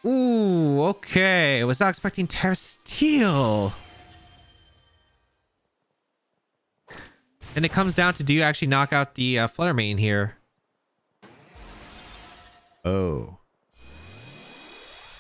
Ooh, okay. I was not expecting Terra Steel. And it comes down to, do you actually knock out the Flutter Mane here? Oh.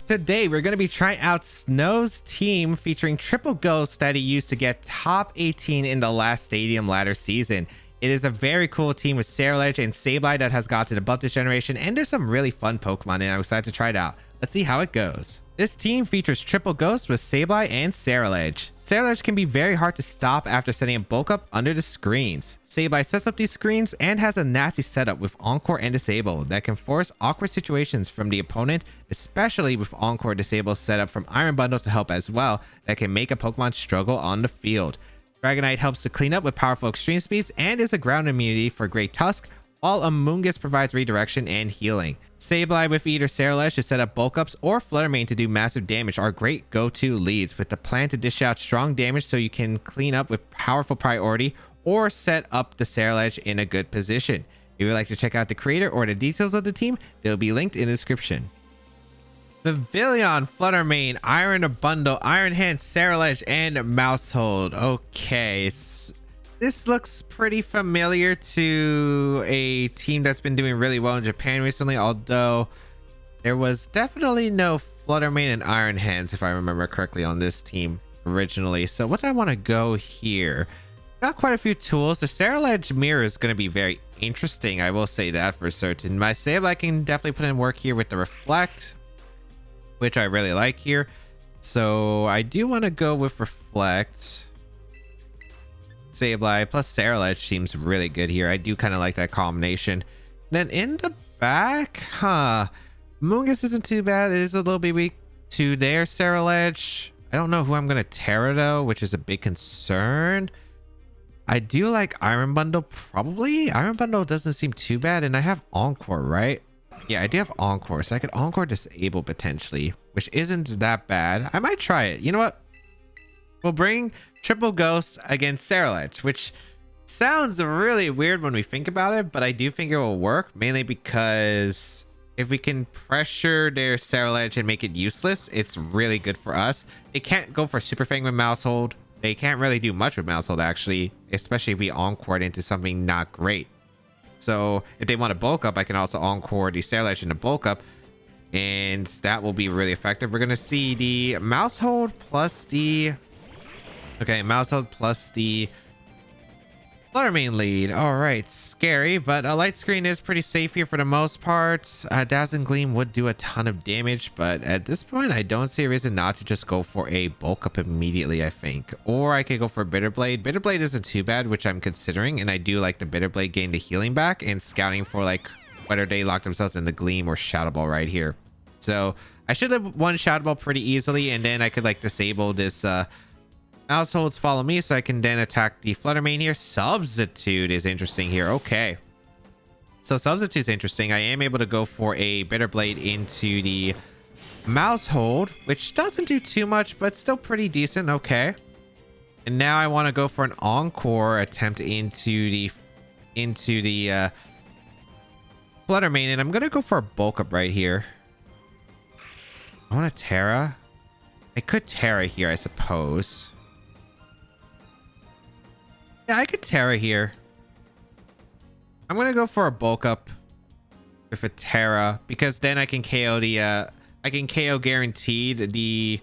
Today, we're going to be trying out Snow's team featuring triple ghosts that he used to get top 18 in the last Stadium Ladder season. It is a very cool team with Ceruledge and Sableye that has gotten above this generation, and there's some really fun Pokemon, and I'm excited to try it out. Let's see how it goes. This team features triple ghosts with Sableye and Ceruledge. Ceruledge can be very hard to stop after setting a bulk up under the screens. Sableye sets up these screens and has a nasty setup with Encore and Disable that can force awkward situations from the opponent, especially with Encore Disable set up from Iron Bundle to help as well, that can make a Pokemon struggle on the field. Dragonite helps to clean up with powerful extreme speeds and is a ground immunity for Great Tusk, while Amoonguss provides redirection and healing. Sableye with either Ceruledge to set up bulk ups or Flutter Mane to do massive damage are great go-to leads, with the plan to dish out strong damage so you can clean up with powerful priority or set up the Ceruledge in a good position. If you would like to check out the creator or the details of the team, they'll be linked in the description. Pavilion, Flutter Mane, Iron Bundle, Iron Hand, Ceruledge, and Mousehold. Okay, this looks pretty familiar to a team that's been doing really well in Japan recently, although there was definitely no Flutter Mane and Iron Hands, if I remember correctly, on this team originally. So what do I want to go here? Got quite a few tools. The Ceruledge mirror is going to be very interesting, I will say that for certain. My Sableye can definitely put in work here with the Reflect, which I really like here. So I do want to go with Reflect. Sableye plus Ceruledge seems really good here. I do kind of like that combination. Then in the back, Amoonguss isn't too bad. It is a little bit weak to their Ceruledge. I don't know who I'm going to Terra though, which is a big concern. I do like Iron Bundle, probably. Iron Bundle doesn't seem too bad, and I have Encore, right? Yeah, I do have Encore, so I could Encore Disable potentially, which isn't that bad. I might try it. You know what? We'll bring Triple Ghost against Ceruledge, which sounds really weird when we think about it, but I do think it will work, mainly because if we can pressure their Ceruledge and make it useless, it's really good for us. They can't go for Super Fang with Mousehold. They can't really do much with Mousehold, actually, especially if we Encore it into something not great. So if they want to bulk up, I can also Encore the Ceruledge into bulk up, and that will be really effective. We're going to see the Mousehold plus the... Okay, Mousehold plus the Flutter Mane lead. All right, scary, but a light screen is pretty safe here for the most part. Dazzling Gleam would do a ton of damage, but at this point, I don't see a reason not to just go for a bulk up immediately, I think. Or I could go for Bitter Blade. Bitter Blade isn't too bad, which I'm considering, and I do like the Bitter Blade gain the healing back and scouting for like whether they lock themselves in the Gleam or Shadow Ball right here. So I should have won Shadow Ball pretty easily, and then I could like disable this Mousehold's Follow Me, so I can then attack the Flutter Mane here. Substitute is interesting here. Okay. So Substitute's interesting. I am able to go for a Bitter Blade into the Mousehold, which doesn't do too much, but still pretty decent. Okay. And now I want to go for an Encore attempt into the Flutter Mane, and I'm going to go for a bulk up right here. I want to Terra. I could Terra here, I suppose. Yeah, I could Terra here. I'm gonna go for a bulk up with a Terra, because then I can KO the I can KO guaranteed the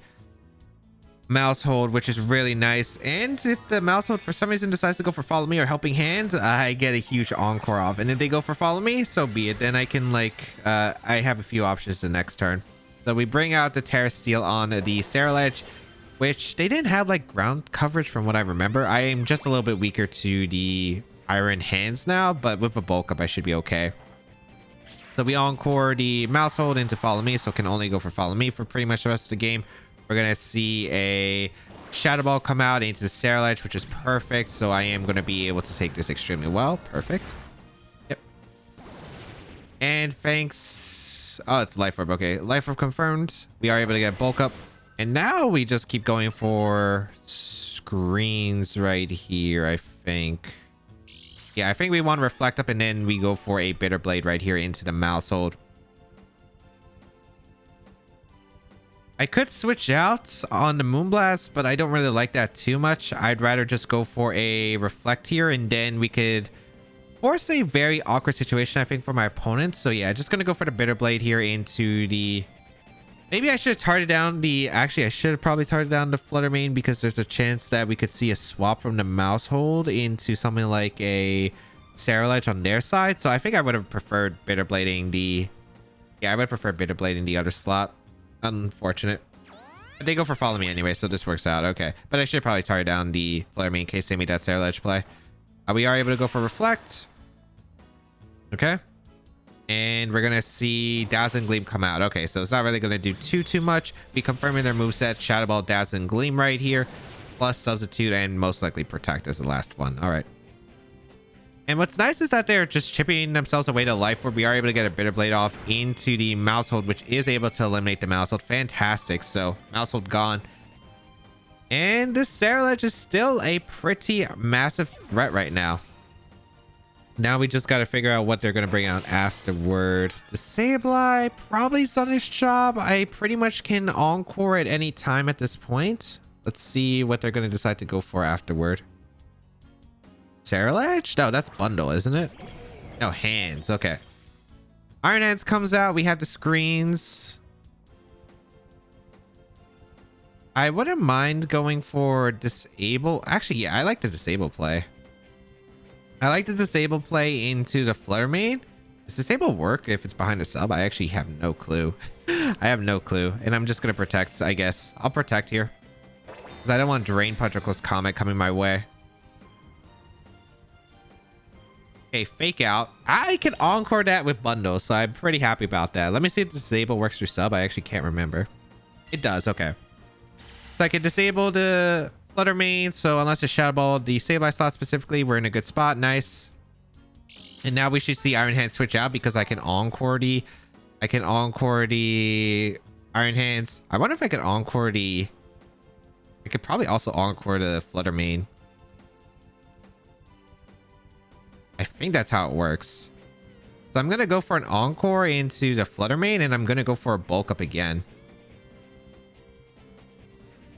Mousehold, which is really nice. And if the Mousehold for some reason decides to go for Follow Me or Helping Hand, I get a huge Encore off. And if they go for Follow Me, so be it. Then I can like I have a few options the next turn. So we bring out the Terra Steel on the Ceruledge, which they didn't have like ground coverage from what I remember. I am just a little bit weaker to the Iron Hands now, but with a bulk up, I should be okay. So we Encore the Mousehold into Follow Me, so can only go for Follow Me for pretty much the rest of the game. We're going to see a Shadow Ball come out into the Ceruledge, which is perfect. So I am going to be able to take this extremely well. Perfect. Yep. And thanks... Oh, it's Life Orb. Okay, Life Orb confirmed. We are able to get bulk up. And now we just keep going for screens right here, I think. Yeah, I think we want to Reflect up, and then we go for a Bitter Blade right here into the Mousehold. I could switch out on the Moonblast, but I don't really like that too much. I'd rather just go for a Reflect here, and then we could force a very awkward situation, I think, for my opponent. So yeah, just gonna go for the Bitter Blade here into the... Maybe I should have targeted down the... Actually, I should have probably targeted down the Flutter Mane, because there's a chance that we could see a swap from the Mouse Hold into something like a Ceruledge on their side. So I think I would have preferred Bitter Blading the... Yeah, I would prefer Bitter Blading the other slot. Unfortunate. But they go for Follow Me anyway, so this works out. Okay. But I should probably target down the Flare Me in case they made that Ceruledge play. We are able to go for Reflect. Okay. And we're going to see Dazzling Gleam come out. Okay, so it's not really going to do too much. We confirming their moveset. Shadow Ball, Dazzling Gleam right here. Plus Substitute and most likely Protect as the last one. All right. And what's nice is that they're just chipping themselves away to life, where we are able to get a Bitter Blade off into the Mouse Hold, which is able to eliminate the Mouse Hold. Fantastic. So Mouse Hold gone. And this Ceruledge is still a pretty massive threat right now. Now we just got to figure out what they're going to bring out afterward. The Sableye probably's done its job. I pretty much can Encore at any time at this point. Let's see what they're going to decide to go for afterward. Ceruledge? No, that's Bundle, isn't it? No, Hands. Okay. Iron Hands comes out. We have the screens. I wouldn't mind going for Disable. Actually, yeah, I like the Disable play. I like the Disable play into the Flutter Mane. Does Disable work if it's behind a sub? I actually have no clue. I have no clue. And I'm just going to Protect, I guess. I'll Protect here. Because I don't want Drain Punch or Close Comet coming my way. Okay, Fake Out. I can Encore that with Bundle, so I'm pretty happy about that. Let me see if Disable works through sub. I actually can't remember. It does, okay. So I can disable the Flutter Mane, so unless it's Shadow Ball, the Sableye slot specifically, we're in a good spot. Nice. And now we should see Iron Hands switch out because I can Encore the... Iron Hands. I wonder if I can Encore the... I could probably also Encore the Flutter Mane. I think that's how it works. So I'm going to go for an Encore into the Flutter Mane, and I'm going to go for a Bulk Up again.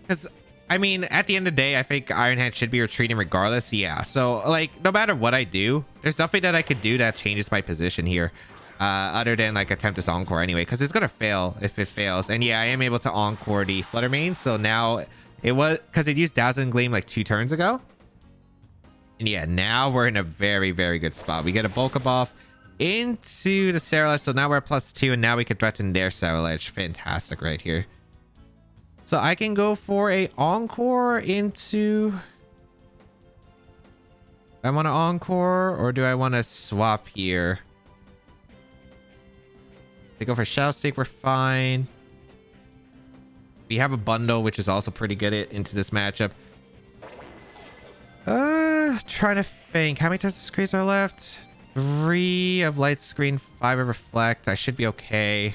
Because, I mean, at the end of the day, I think Iron Hand should be retreating regardless. Yeah, so, like, no matter what I do, there's nothing that I could do that changes my position here. Other than, like, attempt this Encore anyway. Because it's going to fail if it fails. And, yeah, I am able to Encore the Flutter Mane. So now, it was... Because it used Dazzling Gleam, like, 2 turns ago. And yeah, now we're in a very, very good spot. We get a Bulk Up off into the Ceruledge. So now we're at +2, and now we can threaten their Ceruledge. Fantastic right here. So I can go for a Encore into... I want to Encore, or do I want to swap here? They go for Shadow Stake, we're fine. We have a Bundle, which is also pretty good into this matchup. Trying to think. How many touch screens are left? 3 of Light Screen, 5 of Reflect. I should be okay.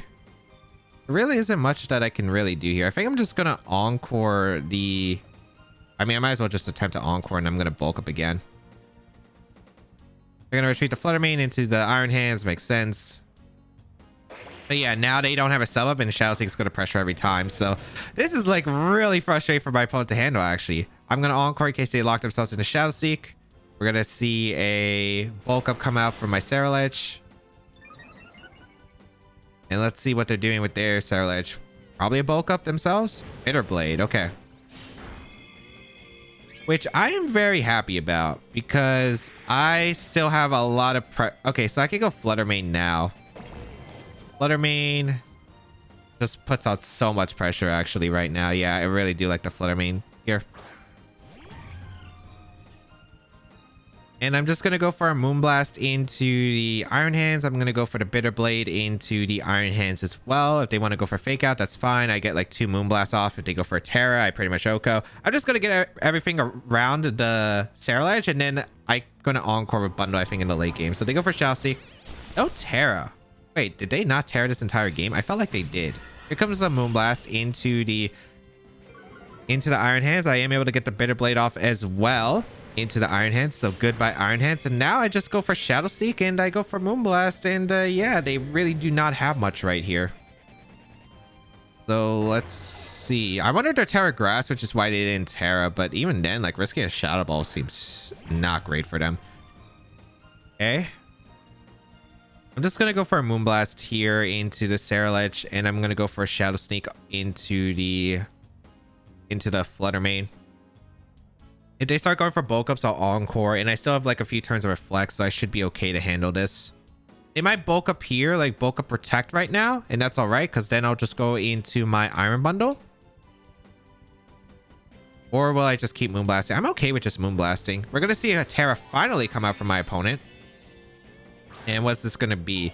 There really isn't much that I can really do here. I think I'm just going to Encore the... I mean, I might as well just attempt to Encore, and I'm going to Bulk Up again. We're going to retreat the Flutter Mane into the Iron Hands. Makes sense. But yeah, now they don't have a sub up, and Shadow Steak's going to pressure every time. So this is like really frustrating for my opponent to handle, actually. I'm going to Encore in case they lock themselves into Shadow Seek. We're going to see a Bulk Up come out from my Ceruledge. And let's see what they're doing with their Ceruledge. Probably a Bulk Up themselves. Bitter Blade. Okay. Which I am very happy about because I still have a lot of okay, so I can go Flutter Mane now. Flutter Mane just puts out so much pressure actually right now. Yeah, I really do like the Flutter Mane here. And I'm just going to go for a Moonblast into the Iron Hands. I'm going to go for the Bitter Blade into the Iron Hands as well. If they want to go for Fake Out, that's fine. I get like 2 Moonblasts off. If they go for a Terra, I pretty much Oko. I'm just going to get everything around the Ceruledge, and then I'm going to Encore with Bundle, I think, in the late game. So they go for Chelsea. No Terra. Wait, did they not Terra this entire game? I felt like they did. Here comes a Moonblast into the Iron Hands. I am able to get the Bitter Blade off as well. Into the Iron Hands, so goodbye Iron Hands. And now I just go for Shadow Seek and I go for Moonblast, and yeah, they really do not have much right here. So let's see. I wanted to Terra Grass, which is why they didn't Terra, but even then, like risking a Shadow Ball seems not great for them. Okay. I'm just gonna go for a Moonblast here into the Ceruledge, and I'm gonna go for a Shadow Sneak into the Flutter Mane. If they start going for bulk ups, I'll Encore, and I still have like a few turns of Reflect, so I should be okay to handle this. They might bulk up here, like bulk up Protect right now, and that's all right, because then I'll just go into my Iron Bundle. Or will I just keep Moonblasting? I'm okay with just Moonblasting. We're gonna see a Terra finally come out from my opponent. And what's this gonna be?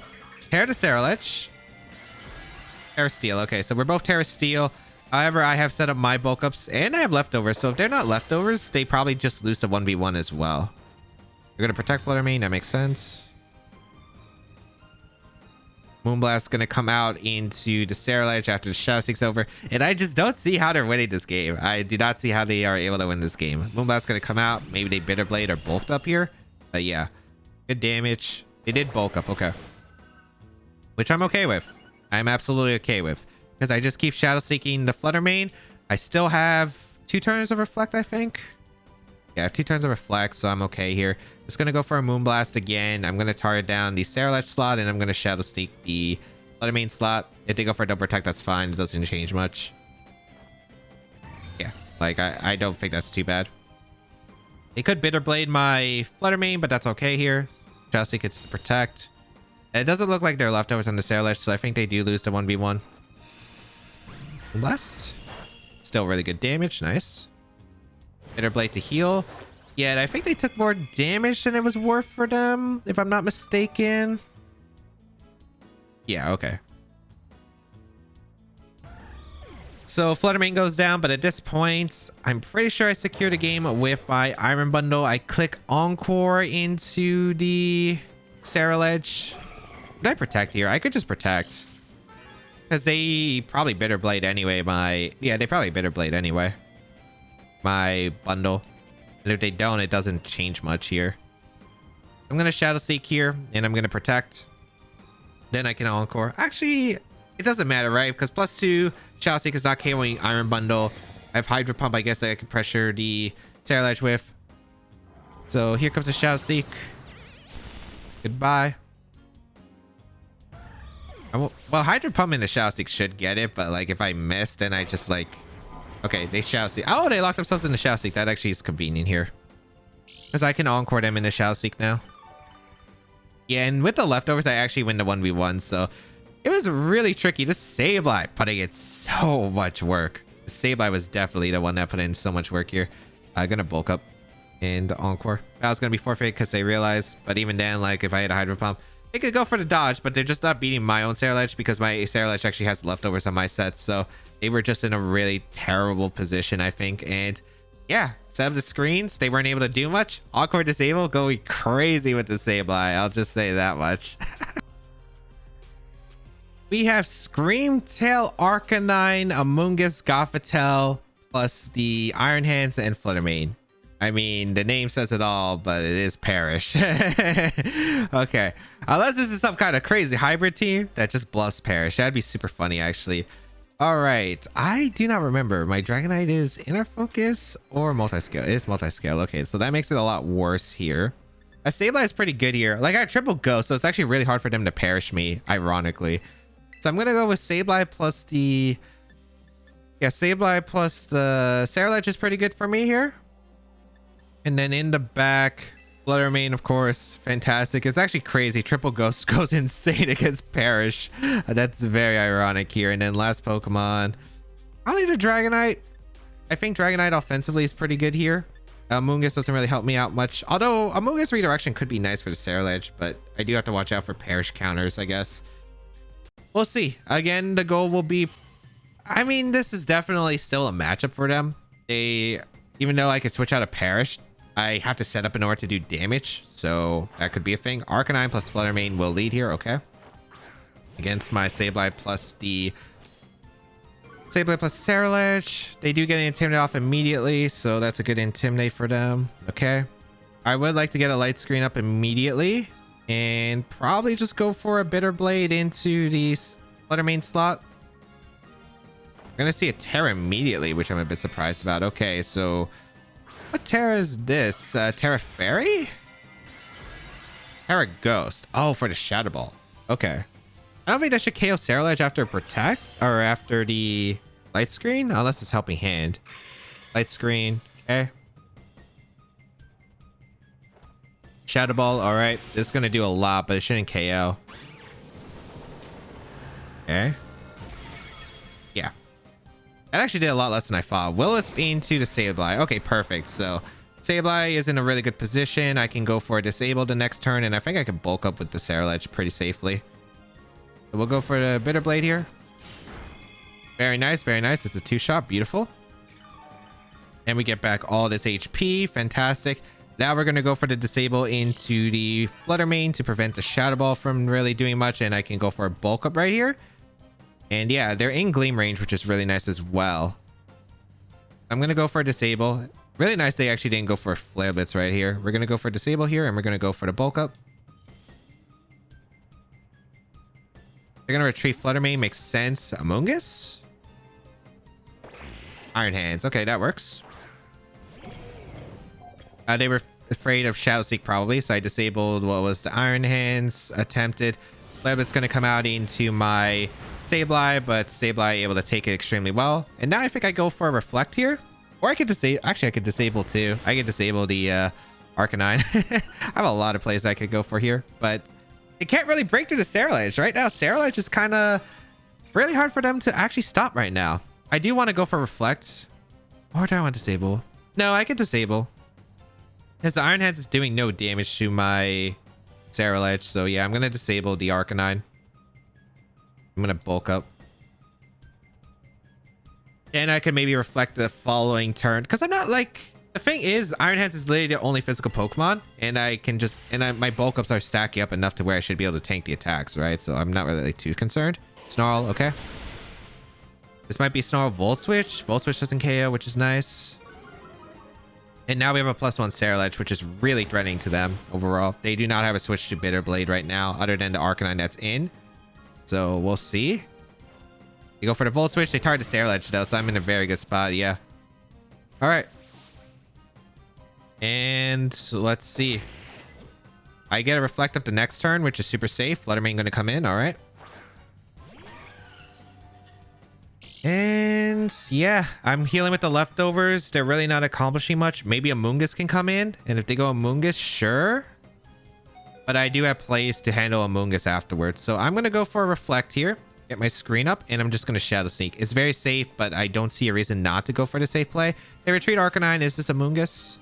Terra to Ceruledge. Terra Steel. Okay, so we're both Terra Steel. However, I have set up my bulk ups and I have leftovers. So if they're not leftovers, they probably just lose to 1v1 as well. We're gonna protect Flutter Mane. That makes sense. Moonblast's gonna come out into the Ceruledge after the Shadow Sneak's over. And I just don't see how they're winning this game. I do not see how they are able to win this game. Moonblast's gonna come out. Maybe they Bitter Blade or bulked up here. But yeah, good damage. They did bulk up, okay. Which I'm okay with. I'm absolutely okay with. Because I just keep Shadow Seeking the Flutter Mane. I still have 2 turns of Reflect, I think. Yeah, I have 2 turns of Reflect, so I'm okay here. Just gonna go for a Moonblast again. I'm gonna target down the Ceruledge slot, and I'm gonna Shadow Sneak the Flutter Mane slot. If they go for a double protect, that's fine. It doesn't change much. Yeah, like I don't think that's too bad. They could Bitter Blade my Flutter Mane, but that's okay here. Shadow Sneak gets to protect. And it doesn't look like they're leftovers on the Ceruledge, so I think they do lose to 1v1. Blessed. Still really good damage. Nice. Bitter Blade to heal. Yeah, and I think they took more damage than it was worth for them, if I'm not mistaken. Yeah, okay. So Flutter Mane goes down, but at this point, I'm pretty sure I secured a game with my Iron Bundle. I click Encore into the Ceruledge. Did I protect here? I could just protect. Because they probably Bitter Blade anyway. They probably Bitter Blade anyway. My bundle. And if they don't, it doesn't change much here. I'm going to Shadow Seek here, and I'm going to protect. Then I can Encore. Actually, it doesn't matter, right? Because +2, Shadow Seek is not KOing Iron Bundle. I have Hydro Pump, I guess, that I can pressure the Ceruledge with. So here comes the Shadow Seek. Goodbye. Well, Hydro Pump and the Shadow Seek should get it, but like if I miss, then I just like... Okay, they Shadow Seek. Oh, they locked themselves in the Shadow Seek. That actually is convenient here. Because I can Encore them in the Shadow Seek now. Yeah, and with the leftovers, I actually win the 1v1, so... It was really tricky. This Sableye putting in so much work. Sableye was definitely the one that put in so much work here. I'm gonna bulk up and Encore. That was gonna be forfeit because they realized, but even then, like if I had a Hydro Pump, they could go for the dodge, but they're just not beating my own Ceruledge because my Ceruledge actually has leftovers on my set, so they were just in a really terrible position, I think. And yeah, set up the screens. They weren't able to do much. Encore disable, going crazy with the Sableye. I'll just say that much. We have Screamtail, Arcanine, Amoonguss, Gothitelle, plus the Iron Hands and Flutter Mane. I mean, the name says it all, but it is Perish. Okay. Unless this is some kind of crazy hybrid team that just bluffs Perish. That'd be super funny, actually. All right. I do not remember. My Dragonite is Inner Focus or Multiscale? It is Multiscale. Okay, so that makes it a lot worse here. A Sableye is pretty good here. Like, I have triple Ghost, so it's actually really hard for them to Perish me, ironically. So I'm going to go with Sableye plus the... Yeah, Sableye plus the Ceruledge is pretty good for me here. And then in the back, Flutter Mane, of course, fantastic. It's actually crazy. Triple Ghost goes insane against Perish. That's very ironic here. And then last Pokemon, probably the Dragonite. I think Dragonite offensively is pretty good here. Amoonguss doesn't really help me out much. Although Amoonguss Redirection could be nice for the Ceruledge, but I do have to watch out for Perish counters, I guess. We'll see. Again, the goal will be... I mean, this is definitely still a matchup for them. Even though I could switch out a Perish, I have to set up in order to do damage. So that could be a thing. Arcanine plus Flutter Mane will lead here. Okay. Against my Sableye plus the... Sableye plus Ceruledge. They do get an Intimidate off immediately, so that's a good Intimidate for them. Okay. I would like to get a Light Screen up immediately. And probably just go for a Bitter Blade into the Flutter Mane slot. gonna see a Terra immediately, which I'm a bit surprised about. Okay, so what Terra is this? Terra Fairy? Terra Ghost. Oh, for the Shadow Ball. Okay. I don't think I should KO Ceruledge after Protect or after the Light Screen, unless it's Helping Hand. Light Screen. Okay. Shadow Ball. All right. This is gonna do a lot, but it shouldn't KO. Okay. Yeah. That actually did a lot less than I thought. Will-O-Wisp into the Sableye. Okay, perfect. So Sableye is in a really good position. I can go for a Disable the next turn, and I think I can bulk up with the Ceruledge pretty safely. So we'll go for the Bitter Blade here. Very nice, very nice. It's a 2-shot. Beautiful. And we get back all this HP. Fantastic. Now we're going to go for the Disable into the Flutter Mane to prevent the Shadow Ball from really doing much, and I can go for a bulk up right here. And yeah, they're in Gleam range, which is really nice as well. I'm going to go for a Disable. Really nice they actually didn't go for a Flare Blitz right here. We're going to go for a Disable here, and we're going to go for the bulk up. They're going to retreat Flutter Mane. Makes sense. Amoonguss? Iron Hands. Okay, that works. They were afraid of Shadow Seek probably, so I disabled what was the Iron Hands attempted. Flare Blitz going to come out into my Sableye, but Sableye able to take it extremely well. And now I think I go for a Reflect here. Or I could disable... Actually, I could disable too. I could disable the Arcanine. I have a lot of plays I could go for here, but it can't really break through the Ceruledge. Right now, Ceruledge is kind of really hard for them to actually stop right now. I do want to go for Reflect. Or do I want to disable? No, I could disable. Because the Iron Hands is doing no damage to my Ceruledge. So yeah, I'm going to disable the Arcanine. I'm going to bulk up. And I could maybe Reflect the following turn. Because I'm not like... The thing is, Iron Hands is literally the only physical Pokemon. And I can just... And my bulk ups are stacking up enough to where I should be able to tank the attacks, right? So I'm not really too concerned. Snarl, okay. This might be Snarl Volt Switch. Volt Switch doesn't KO, which is nice. And now we have a +1 Ceruledge, which is really threatening to them overall. They do not have a switch to Bitter Blade right now, other than the Arcanine that's in. So we'll see. You go for the Volt Switch. They target the Ceruledge though, so I'm in a very good spot. Yeah. All right. And let's see. I get a Reflect up the next turn, which is super safe. Flutter Mane going to come in. All right. And yeah, I'm healing with the leftovers. They're really not accomplishing much. Maybe Amoonguss can come in. And if they go Amoonguss, sure. But I do have plays to handle Amoonguss afterwards. So I'm going to go for a Reflect here. Get my screen up. And I'm just going to Shadow Sneak. It's very safe, but I don't see a reason not to go for the safe play. They retreat Arcanine. Is this Amoonguss?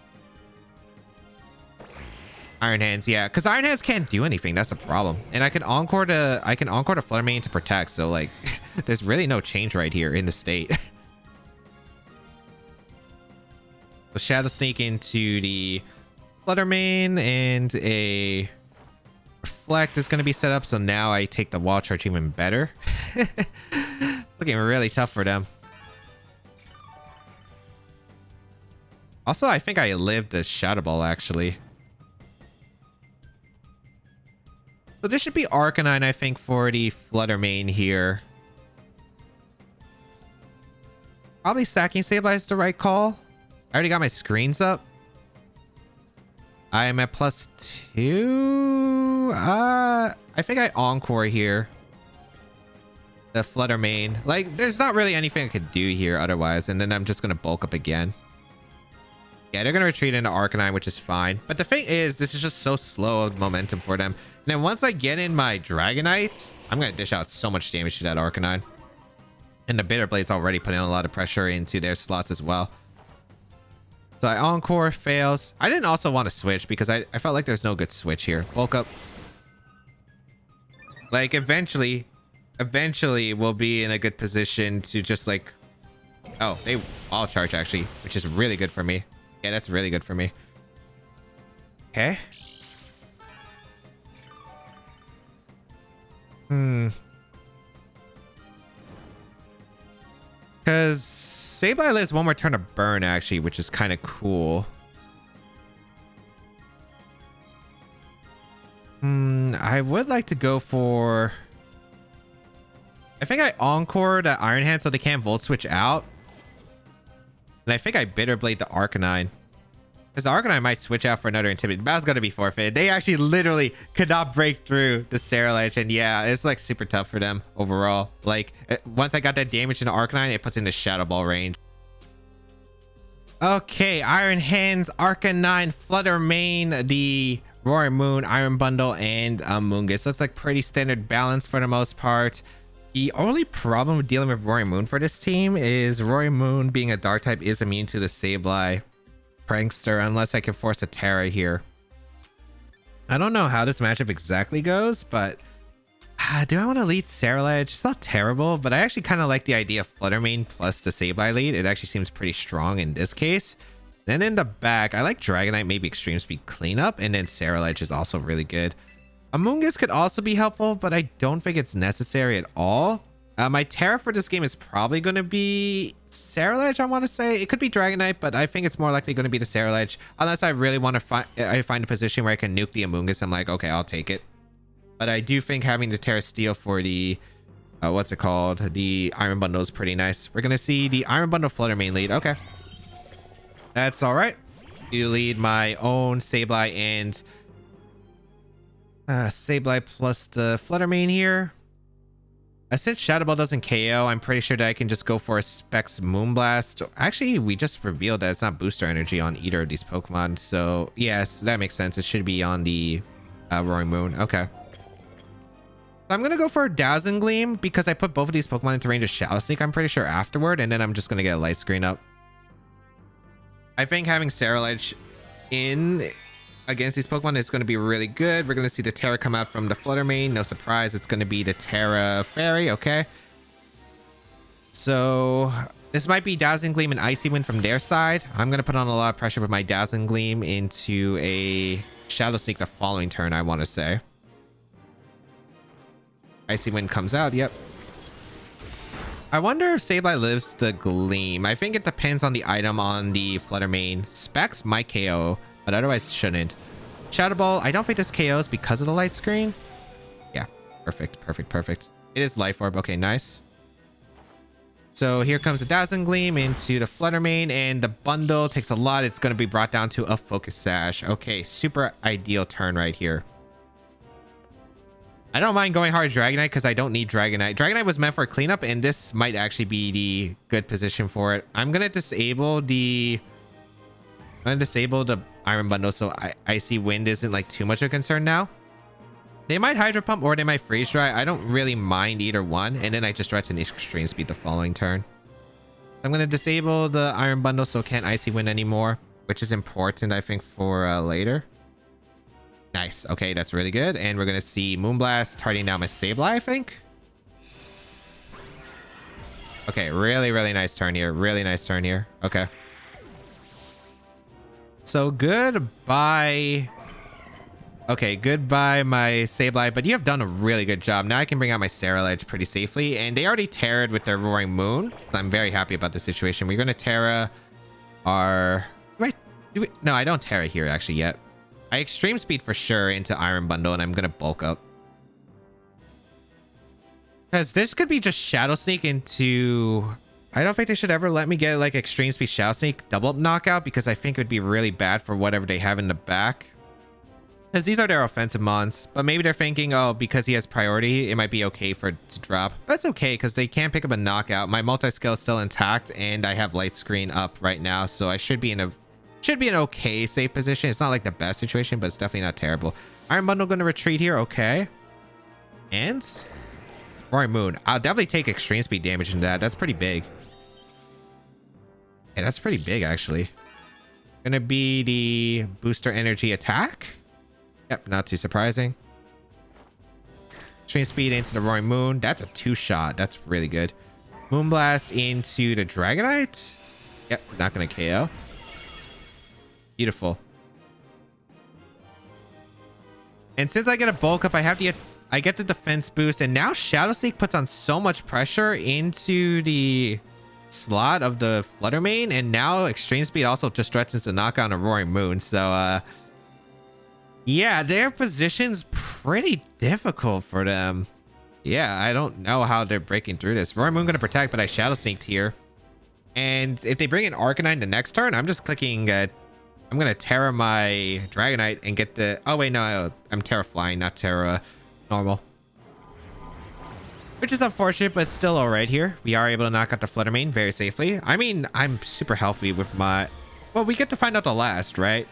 Iron Hands, yeah. Because Iron Hands can't do anything. That's a problem. And I can encore the Flutter Mane to protect. So like... There's really no change right here in the state. So Shadow Sneak into the Flutter Mane, and a Reflect is going to be set up. So now I take the Wall Charge even better. It's looking really tough for them. Also, I think I lived the Shadow Ball actually. So this should be Arcanine, I think, for the Flutter Mane here. Probably stacking Sableye is the right call. I already got my screens up. I am at +2. I think I Encore here. The Flutter Mane. Like, there's not really anything I could do here otherwise. And then I'm just going to bulk up again. Yeah, they're going to retreat into Arcanine, which is fine. But the thing is, this is just so slow of momentum for them. And then once I get in my Dragonite, I'm going to dish out so much damage to that Arcanine. And the Bitter Blade's already putting a lot of pressure into their slots as well. So I Encore, fails. I didn't also want to switch because I felt like there's no good switch here. Bulk up. Like, eventually we'll be in a good position to just like... Oh, they all charge actually, which is really good for me. Yeah, that's really good for me. Okay. Because Sableye lives one more turn of burn, actually, which is kind of cool. I would like to go for... I think I Encored Iron Hand so they can't Volt Switch out. And I think I Bitter Blade the Arcanine. Because the Arcanine might switch out for another Intimidate. That's going to be forfeit. They actually literally could not break through the Ceruledge. And yeah, it's like super tough for them overall. Like, once I got that damage into Arcanine, it puts in the Shadow Ball range. Okay, Iron Hands, Arcanine, Flutter Mane, the Roaring Moon, Iron Bundle, and Mungus. Looks like pretty standard balance for the most part. The only problem with dealing with Roaring Moon for this team is Roaring Moon, being a Dark type, is immune to the Sableye Prankster unless I can force a Terra here. I don't know how this matchup exactly goes, but do I want to lead Ceruledge? It's not terrible, but I actually kind of like the idea of Flutter Mane plus the Sableye lead. It actually seems pretty strong in this case. Then in the back, I like Dragonite, maybe Extreme Speed Cleanup, and then Ceruledge is also really good. Amoonguss could also be helpful, but I don't think it's necessary at all. My Terra for this game is probably going to be Ceruledge, I want to say. It could be Dragonite, but I think it's more likely going to be the Ceruledge. Unless I really want to find a position where I can nuke the Amoonguss. I'm like, okay, I'll take it. But I do think having the Terra Steel for the, what's it called? The Iron Bundle is pretty nice. We're going to see the Iron Bundle Flutter Mane lead. Okay. That's all right. You lead my own Sableye and Sableye plus the Flutter Mane here. Since Shadow Ball doesn't KO, I'm pretty sure that I can just go for a Specs Moonblast. Actually, we just revealed that it's not booster energy on either of these Pokemon. So, yes, that makes sense. It should be on the Roaring Moon. Okay. So I'm going to go for a Dazzling Gleam because I put both of these Pokemon into range of Shadow Sneak, I'm pretty sure, afterward. And then I'm just going to get a Light Screen up. I think having Ceruledge in against these Pokemon is going to be really good. We're going to see the Terra come out from the Flutter Mane. No surprise, it's going to be the Terra Fairy. Okay. So this might be Dazzling Gleam and Icy Wind from their side. I'm going to put on a lot of pressure with my Dazzling Gleam into a Shadow Sneak the following turn, I want to say. Icy Wind comes out. Yep. I wonder if Sableye lives the Gleam. I think it depends on the item on the Flutter Mane. Specs might KO, but otherwise shouldn't. Shadow Ball, I don't think this KOs because of the Light Screen. Yeah, perfect, perfect, perfect. It is Life Orb. Okay, nice. So here comes the Dazzling Gleam into the Flutter Mane, and the bundle takes a lot. It's going to be brought down to a Focus Sash. Okay, super ideal turn right here. I don't mind going hard Dragonite because I don't need Dragonite. Dragonite was meant for a cleanup, and this might actually be the good position for it. I'm going to disable the Iron Bundle so Icy Wind isn't like too much of a concern now. They might Hydro Pump or they might Freeze Dry. I don't really mind either one. And then I just try to Extreme Speed the following turn. I'm going to disable the Iron Bundle so it can't Icy Wind anymore, which is important, I think, for later. Nice. Okay, that's really good. And we're going to see Moonblast targeting down my Sableye, I think. Okay, really, really nice turn here. Really nice turn here. Okay. So goodbye. Okay, goodbye my Sableye, but you have done a really good job. Now I can bring out my Ceruledge pretty safely, and they already Terra'd with their Roaring Moon, so I'm very happy about the situation. We're going to Terra our... No, I don't Terra here actually yet. I Extreme Speed for sure into Iron Bundle, and I'm going to bulk up. Because this could be just Shadow Sneak into... I don't think they should ever let me get like Extreme Speed Shadow Sneak double up knockout, because I think it would be really bad for whatever they have in the back. Because these are their offensive mons, but maybe they're thinking, oh, because he has priority, it might be okay for it to drop. But it's okay because they can't pick up a knockout. My multi-skill is still intact, and I have Light Screen up right now, so I should be in an okay safe position. It's not like the best situation, but it's definitely not terrible. Iron Bundle going to retreat here. Okay. And Roaring Moon. I'll definitely take Extreme Speed damage into that. That's pretty big. Yeah, that's pretty big, actually. Gonna be the Booster Energy attack. Yep, not too surprising. Extreme Speed into the Roaring Moon. That's a 2-shot. That's really good. Moonblast into the Dragonite. Yep, not gonna KO. Beautiful. And since I get a bulk up, I get the defense boost, and now Shadow Sneak puts on so much pressure into the slot of the Flutter Mane, and now Extreme Speed also just threatens to knock out a Roaring Moon. So yeah, their position's pretty difficult for them. Yeah, I don't know how they're breaking through this. Roaring Moon gonna protect, but I Shadow Sneaked here. And if they bring in Arcanine the next turn, I'm just clicking... I'm gonna Terra my Dragonite and get the... Oh, wait, no. I'm Terra Flying, not Terra Normal. Which is unfortunate, but still alright here. We are able to knock out the Flutter Mane very safely. I mean, I'm super healthy with my... Well, we get to find out the last, right?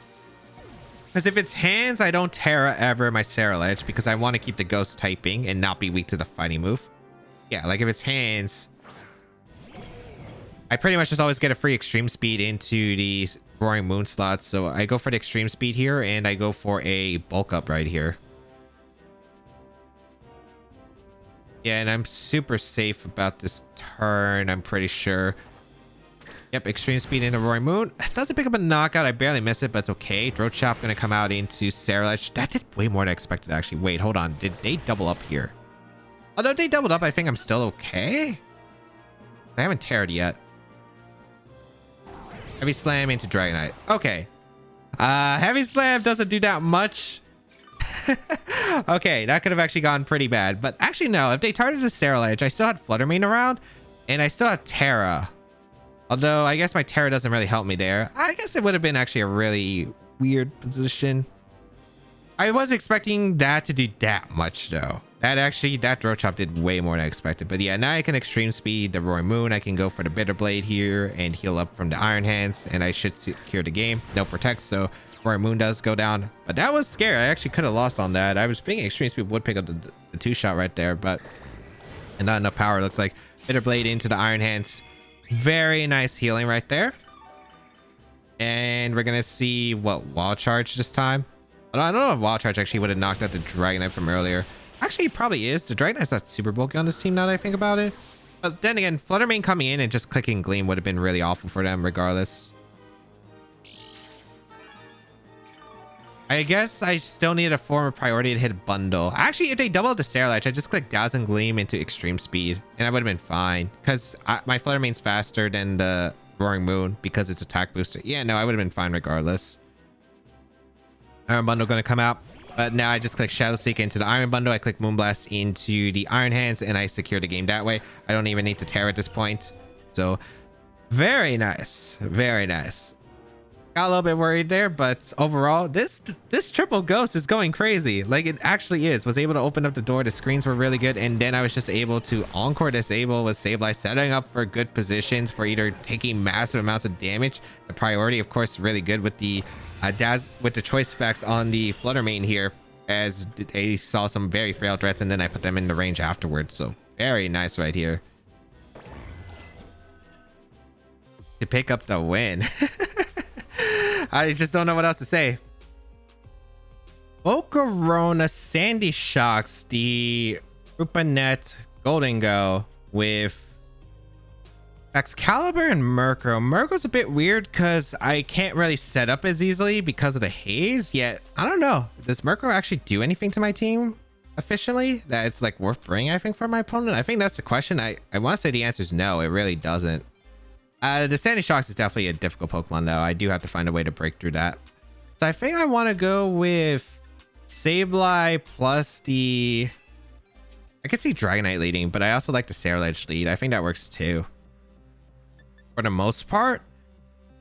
Because if it's hands, I don't Terra ever my Ceruledge because I want to keep the ghost typing and not be weak to the fighting move. Yeah, like if it's hands, I pretty much just always get a free extreme speed into the Roaring Moon slot. So I go for the extreme speed here and I go for a bulk up right here. Yeah, and I'm super safe about this turn, I'm pretty sure. Yep, extreme speed into Roaring Moon. Doesn't pick up a knockout. I barely miss it, but it's okay. Throat Chop gonna come out into Ceruledge. That did way more than I expected, actually. Wait, hold on. Did they double up here? Although they doubled up, I think I'm still okay. I haven't Terra'd yet. Heavy Slam into Dragonite. Okay. Heavy Slam doesn't do that much. Okay, that could have actually gone pretty bad. But actually, no. If they targeted the Ceruledge, I still had Flutter Mane around. And I still have Terra. Although, I guess my Terra doesn't really help me there. I guess it would have been actually a really weird position. I was expecting that to do that much, though. That Throat Chop did way more than I expected. But yeah, now I can extreme speed the Roaring Moon. I can go for the Bitter Blade here and heal up from the Iron Hands. And I should secure the game. No Protect, so Roaring Moon does go down. But that was scary. I actually could have lost on that. I was thinking extreme speed would pick up the two-shot right there. But and not enough power, looks like. Bitter Blade into the Iron Hands. Very nice healing right there. And we're gonna see what Wild Charge this time. I don't know if Wild Charge actually would have knocked out the Dragonite from earlier. Actually, it probably is. The Dragonite's not super bulky on this team now that I think about it. But then again, Flutter Mane coming in and just clicking Gleam would have been really awful for them regardless. I guess I still need a form of priority to hit Bundle. Actually, if they doubled the Ceruledge, I just click Dazzling Gleam into Extreme Speed, and I would have been fine. Because my Flutter Mane's faster than the Roaring Moon because it's attack booster. Yeah, no, I would have been fine regardless. Iron Bundle going to come out. But now I just click Shadow Seek into the Iron Bundle. I click Moonblast into the Iron Hands, and I secure the game that way. I don't even need to Terra at this point. So, very nice. Very nice. Got a little bit worried there, but overall, this triple ghost is going crazy. Like, it actually is. Was able to open up the door. The screens were really good, and then I was just able to Encore disable with Sableye, setting up for good positions for either taking massive amounts of damage. The priority, of course, is really good with the with the choice specs on the Flutter Mane here, as they saw some very frail threats, and then I put them in the range afterwards. So very nice right here to pick up the win. I just don't know what else to say. Ocarona, Sandy Shocks, the Rupanet Golden Go with Excalibur and Murkrow. Murkrow's a bit weird because I can't really set up as easily because of the haze, yet I don't know. Does Murkrow actually do anything to my team efficiently that it's like worth bringing, I think, for my opponent? I think that's the question. I want to say the answer is no, it really doesn't. The Sandy Shocks is definitely a difficult Pokemon, though. I do have to find a way to break through that. So I think I want to go with Sableye plus the... I could see Dragonite leading, but I also like the Ceruledge lead. I think that works too. For the most part,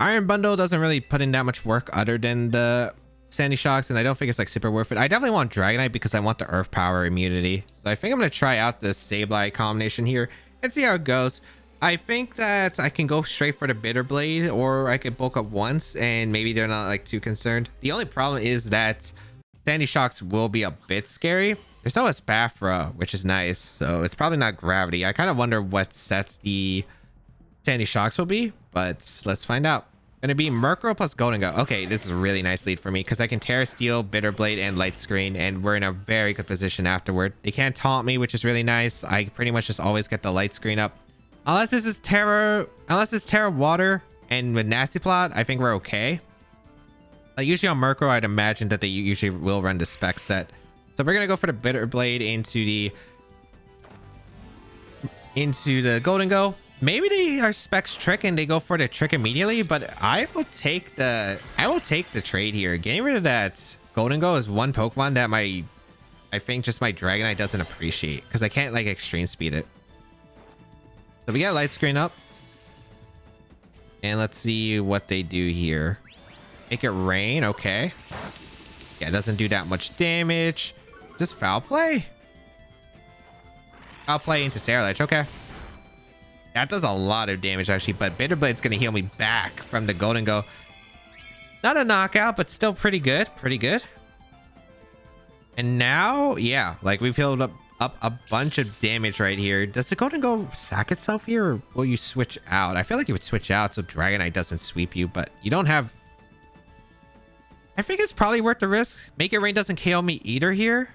Iron Bundle doesn't really put in that much work other than the Sandy Shocks, and I don't think it's like super worth it. I definitely want Dragonite because I want the Earth Power immunity. So I think I'm going to try out the Sableye combination here and see how it goes. I think that I can go straight for the Bitter Blade, or I could bulk up once and maybe they're not like too concerned. The only problem is that Sandy Shocks will be a bit scary. There's no Espathra, which is nice, so it's probably not Gravity. I kind of wonder what sets the Sandy Shocks will be, but let's find out. Gonna be Murkrow plus Golden Go. Okay, this is a really nice lead for me because I can Terra Steel, Bitter Blade, and Light Screen, and we're in a very good position afterward. They can't taunt me, which is really nice. I pretty much just always get the Light Screen up. Unless this is Terra Water and with Nasty Plot, I think we're okay. Usually on Murkrow, I'd imagine that they usually will run the spec set. So we're gonna go for the Bitter Blade into the Golden Go. Maybe they are specs Trick and they go for the Trick immediately, but I will take the trade here. Getting rid of that Golden Go is one Pokemon that I I think just my Dragonite doesn't appreciate because I can't like extreme speed it. So we got light screen up. And let's see what they do here. Make it rain. Okay. Yeah, it doesn't do that much damage. Is this foul play? Foul play into Ceruledge. Okay. That does a lot of damage actually, but Bitter Blade's going to heal me back from the Golden Go. Not a knockout, but still pretty good. Pretty good. And now, yeah, like we've healed up a bunch of damage right here. Does the Golden Go sack itself here, or will you switch out? I feel like you would switch out so Dragonite doesn't sweep you, but you don't have... I think it's probably worth the risk. Make It Rain doesn't KO me either here.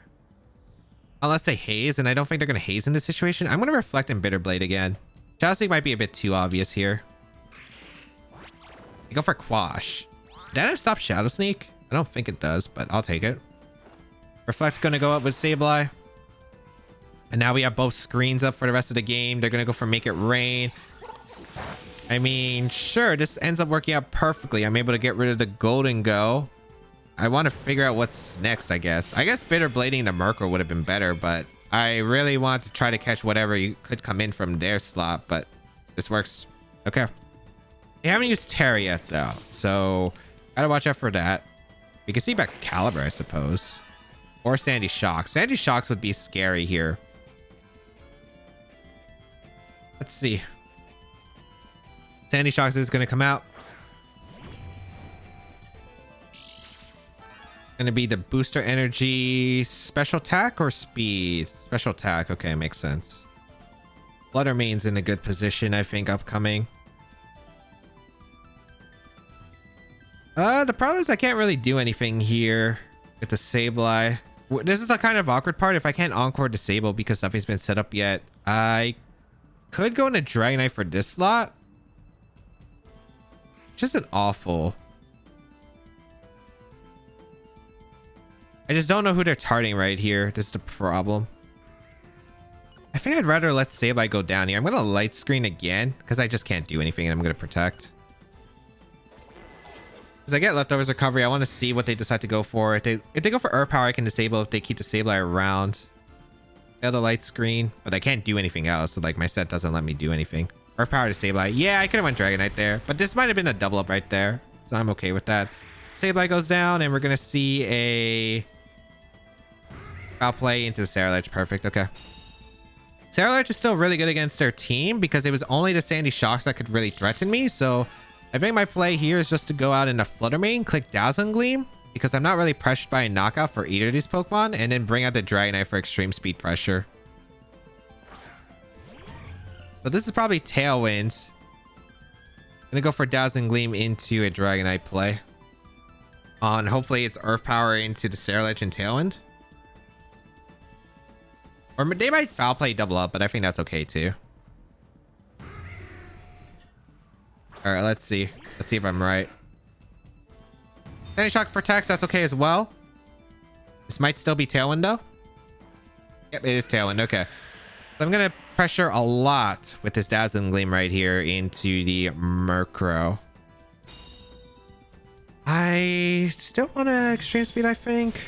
Unless they haze, and I don't think they're going to haze in this situation. I'm going to reflect in Bitter Blade again. Shadow Sneak might be a bit too obvious here. I go for Quash. Did I stop Shadow Sneak? I don't think it does, but I'll take it. Reflect's going to go up with Sableye. And now we have both screens up for the rest of the game. They're going to go for Make It Rain. I mean, sure, this ends up working out perfectly. I'm able to get rid of the Golden Go. I want to figure out what's next, I guess. I guess Bitter Blading the Murkrow would have been better, but I really want to try to catch whatever you could come in from their slot, but this works. Okay. They haven't used Terra yet, though, so gotta watch out for that. We can see Excalibur, I suppose. Or Sandy Shocks. Sandy Shocks would be scary here. Let's see. Sandy Shocks is going to come out. Going to be the booster energy, special attack or speed? Special attack. Okay, makes sense. Fluttermane's in a good position, I think, upcoming. The problem is I can't really do anything here with the Sableye. This is the kind of awkward part. If I can't Encore Disable because nothing's been set up yet, I could go into Dragonite for this slot. Which isn't awful. I just don't know who they're targeting right here. This is the problem. I think I'd rather let Sableye go down here. I'm going to light screen again because I just can't do anything and I'm going to protect. As I get leftovers recovery, I want to see what they decide to go for. If they go for Earth Power, I can disable if they keep the Sableye around. Got a light screen, but I can't do anything else. So like my set doesn't let me do anything. Earth Power to Sableye. Yeah, I could have went Dragonite there, but this might have been a double up right there. So I'm okay with that. Sableye goes down and we're going to see a foul play into the Ceruledge. Perfect. Okay. Ceruledge is still really good against their team because it was only the Sandy Shocks that could really threaten me. So I think my play here is just to go out in a Fluttermane, click Dazzling Gleam because I'm not really pressured by a knockout for either of these Pokemon, and then bring out the Dragonite for extreme speed pressure. So this is probably Tailwind. Gonna go for Dazzling Gleam into a Dragonite play. On hopefully it's Earth Power into the Ceruledge and Tailwind. Or they might foul play double up, but I think that's okay too. All right, let's see. Let's see if I'm right. Sandy Shock protects. That's okay as well. This might still be Tailwind though. Yep, it is Tailwind. Okay. So I'm going to pressure a lot with this Dazzling Gleam right here into the Murkrow. I still want to extreme speed, I think.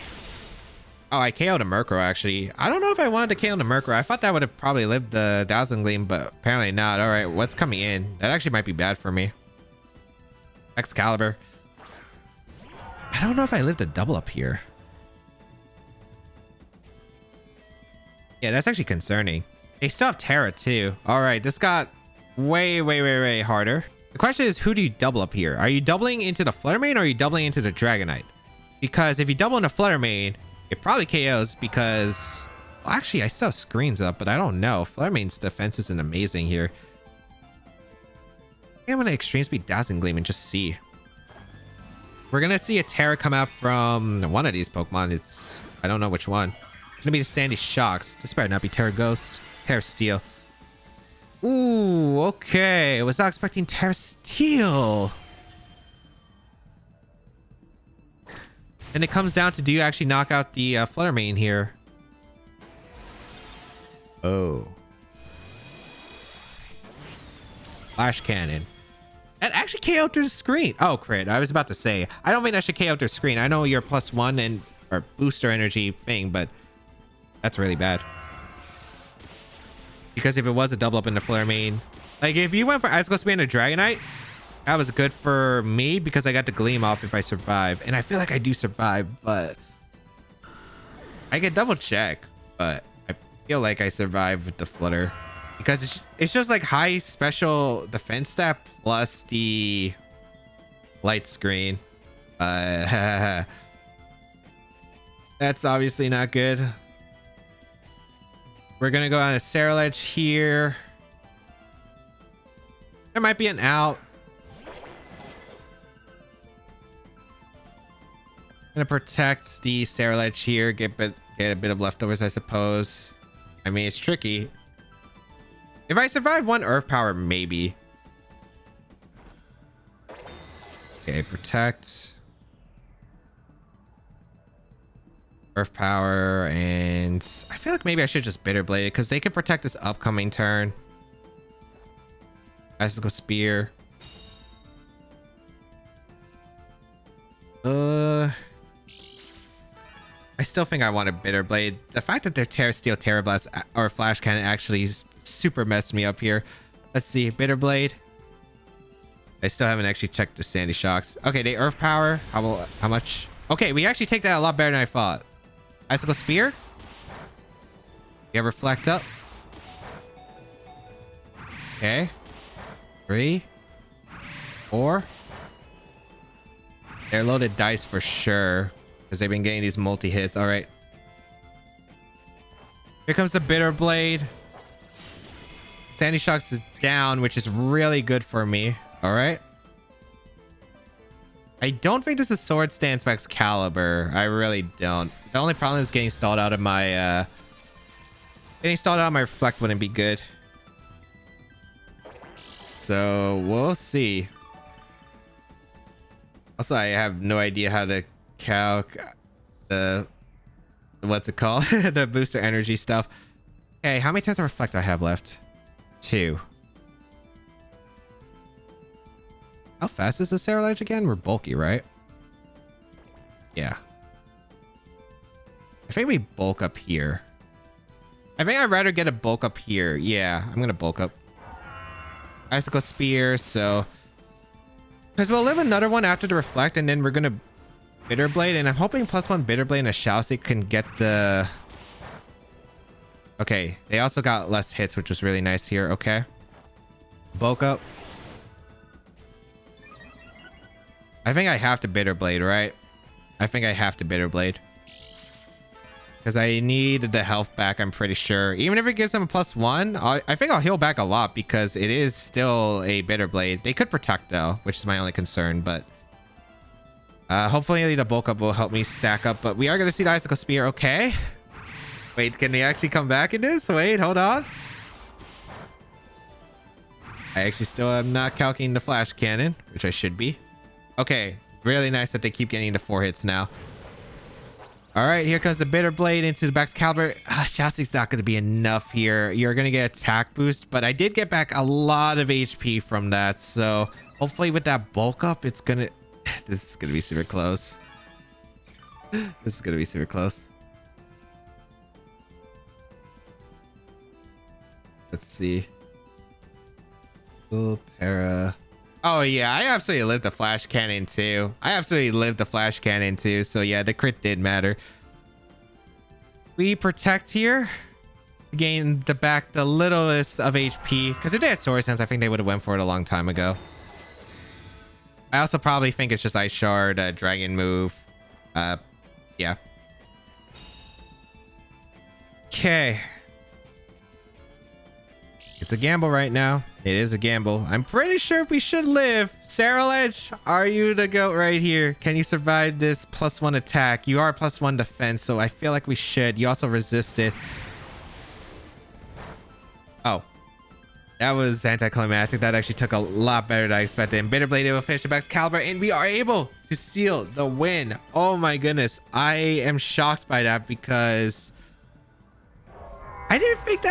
Oh, I KO'd a Murkrow, actually. I don't know if I wanted to KO the Murkrow. I thought that would have probably lived the Dazzling Gleam, but apparently not. All right, what's coming in? That actually might be bad for me. Excalibur. I don't know if I lived a double up here. Yeah, that's actually concerning. They still have Terra, too. All right, this got way harder. The question is, who do you double up here? Are you doubling into the Fluttermane or are you doubling into the Dragonite? Because if you double into Fluttermane, it probably KOs because... Well, actually, I still have screens up, but I don't know. Fluttermane's defense isn't amazing here. I think I'm going to Extreme Speed Dazzling Gleam and just see. We're going to see a Terra come out from one of these Pokemon. It's... I don't know which one. It's going to be the Sandy Shocks. This better not be Terra Ghost. Terra Steel. Ooh, okay. I was not expecting Terra Steel. And it comes down to, do you actually knock out the Fluttermane here? Oh. Flash Cannon. That actually KO'd through the screen. Oh, crit. I was about to say, I don't think that should KO through screen. I know you're +1 and or booster energy thing, but That's really bad. Because if it was a double up in the Flare Mane, like if you went for Icicle Spear and a Dragonite, that was good for me because I got the Gleam off if I survive. And I feel like I do survive, but I could double check. But I feel like I survived with the Flutter because it's just like high special defense stat plus the light screen. That's obviously not good. We're gonna go on a Ceruledge here. There might be an out. Gonna protect the Ceruledge here. Get a bit of leftovers, I suppose. I mean, it's tricky. If I survive one Earth Power, maybe. Okay, protect. Earth Power, and I feel like maybe I should just Bitter Blade it because they could protect this upcoming turn. Icicle Spear. I still think I want a Bitter Blade. The fact that their Steel Terra Blast or Flash Cannon actually super messed me up here. Let's see, Bitter Blade. I still haven't actually checked the Sandy Shocks. Okay, they Earth Power. How much? Okay, we actually take that a lot better than I thought. Icicle Spear. You have Reflect up. Okay. 3, 4. They're loaded dice for sure because they've been getting these multi-hits. All right. Here comes the Bitter Blade. Sandy Shocks is down, which is really good for me. All right. I don't think this is Sword Stance Excalibur. I really don't. The only problem is getting stalled out of my Reflect wouldn't be good. So we'll see. Also, I have no idea how to calc the what's it called? The booster energy stuff. Okay, how many times of Reflect do I have left? 2. How fast is the Ceruledge again? We're bulky, right? Yeah. I think we bulk up here. I think I'd rather get a bulk up here. Yeah, I'm gonna bulk up. Icicle Spear, so... Because we'll live another one after the Reflect, and then we're gonna Bitter Blade, and I'm hoping +1 Bitter Blade and a Shousey can get the... Okay, they also got less hits, which was really nice here. Okay. Bulk up. I think I have to Bitter Blade, right? I think I have to Bitter Blade. Because I need the health back, I'm pretty sure. Even if it gives them a +1, I think I'll heal back a lot because it is still a Bitter Blade. They could protect though, which is my only concern, but... hopefully the bulk up will help me stack up, but we are going to see the Icicle Spear, okay? Wait, can they actually come back in this? Wait, hold on. I actually still am not calculating the Flash Cannon, which I should be. Okay, really nice that they keep getting the 4 hits now. All right, here comes the Bitter Blade into the Excalibur. Shousey's not going to be enough here. You're going to get attack boost, but I did get back a lot of HP from that. So hopefully with that bulk up, it's going to... This is going to be super close. This is going to be super close. Let's see. Terra. Oh yeah, I absolutely lived the Flash Cannon too. So yeah, the crit did matter. We protect here. Gain the littlest of HP. Because if they had Sword Stance, I think they would have went for it a long time ago. I also probably think it's just Ice Shard, Dragon move. Yeah. Okay. It's a gamble right now. It is a gamble. I'm pretty sure we should live. Ceruledge, are you the GOAT right here? Can you survive this +1 attack? You are +1 defense, so I feel like we should. You also resisted. Oh. That was anticlimactic. That actually took a lot better than I expected. And Bitter Blade will finish the Excalibur, and we are able to seal the win. Oh my goodness. I am shocked by that because I didn't think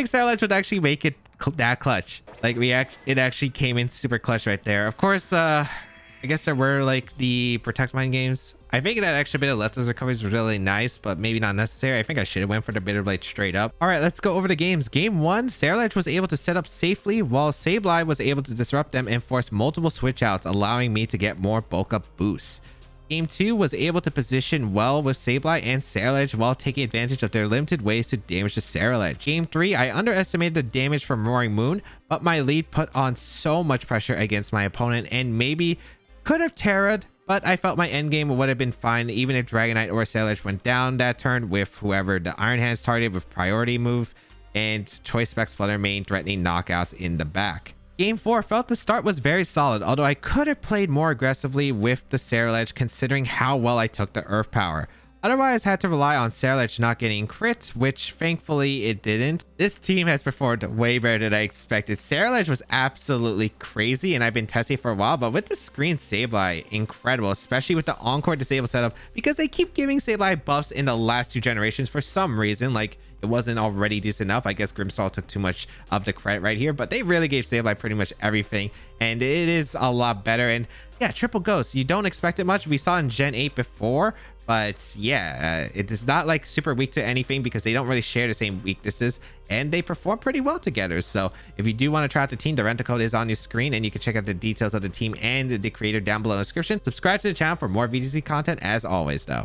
Ceruledge would actually make it that clutch. Like it actually came in super clutch right there. Of course, it I guess there were like the Protect Mine games. I think that extra bit of leftovers recovery was really nice, but maybe not necessary. I think I should have went for the Bitter Blade straight up. All right, let's go over the games. Game 1, Ceruledge was able to set up safely while Sableye was able to disrupt them and force multiple switch outs, allowing me to get more bulk up boosts. Game 2 was able to position well with Sableye and Ceruledge while taking advantage of their limited ways to damage the Ceruledge. Game 3, I underestimated the damage from Roaring Moon, but my lead put on so much pressure against my opponent and maybe could have terra'd, but I felt my endgame would have been fine even if Dragonite or Ceruledge went down that turn with whoever the Iron Hands targeted with priority move and Choice Specs Flutter Mane threatening knockouts in the back. Game 4 felt the start was very solid, although I could have played more aggressively with the Ceruledge considering how well I took the Earth Power. Otherwise, had to rely on Ceruledge not getting crit, which thankfully it didn't. This team has performed way better than I expected. Ceruledge was absolutely crazy, and I've been testing for a while, but with the screen Sableye, incredible, especially with the Encore Disable setup, because they keep giving Sableye buffs in the last 2 generations for some reason, like it wasn't already decent enough. I guess Grimstall took too much of the credit right here, but they really gave Sableye pretty much everything, and it is a lot better. And yeah, triple ghost, you don't expect it much. We saw in Gen 8 before, but yeah, it is not like super weak to anything because they don't really share the same weaknesses and they perform pretty well together. So if you do want to try out the team, the rental code is on your screen and you can check out the details of the team and the creator down below in the description. Subscribe to the channel for more VGC content as always though.